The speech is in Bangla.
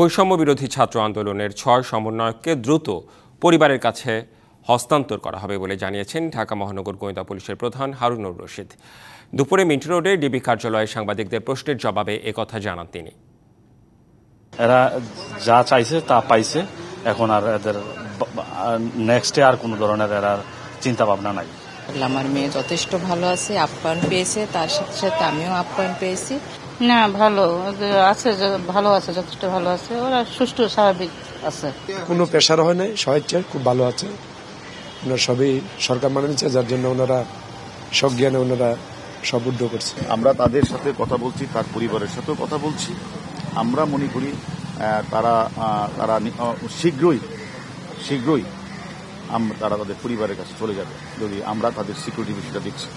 বৈষম্য বিরোধী ছাত্র আন্দোলনের ৬ সমন্বয়ককে দ্রুত পরিবারের কাছে হস্তান্তর করা হবে বলে জানিয়েছেন ঢাকা মহানগর গোয়েন্দা পুলিশের প্রধান হারুনুর রশিদ। দুপুরে মিন্টো রোডে ডিবি কার্যালয়ে সাংবাদিকদের প্রশ্নের জবাবে একথা জানান তিনি। এরা যা চাইছে তা পাইছে, এখন আর এদের নেক্সটে আর কোনো ধরনের এরা চিন্তা ভাবনা নাই। আমার মেয়ে যথেষ্ট ভালো আছে, আপ্যায়ন পেয়েছে, তার সাথে সাথে আমিও আপ্যায়ন পেয়েছি। না, ভালো আছে, ভালো আছে, যথেষ্ট ভালো আছে, ওরা সুষ্ঠু স্বাভাবিক আছে, কোনো প্রেশার হয় নাই, স্বেচ্ছায় খুব ভালো আছে। ওনারা সবই সরকার মানে নিচ্ছে, যার জন্য ওনারা সজ্ঞানে ওনারা সব উদ্যোগ করছে। আমরা তাদের সাথে কথা বলছি, তার পরিবারের সাথেও কথা বলছি। আমরা মনে করি তারা শীঘ্রই তারা তাদের পরিবারের কাছে চলে যাবে, যদি আমরা তাদের সিকিউরিটি বিষয়টা দেখছি।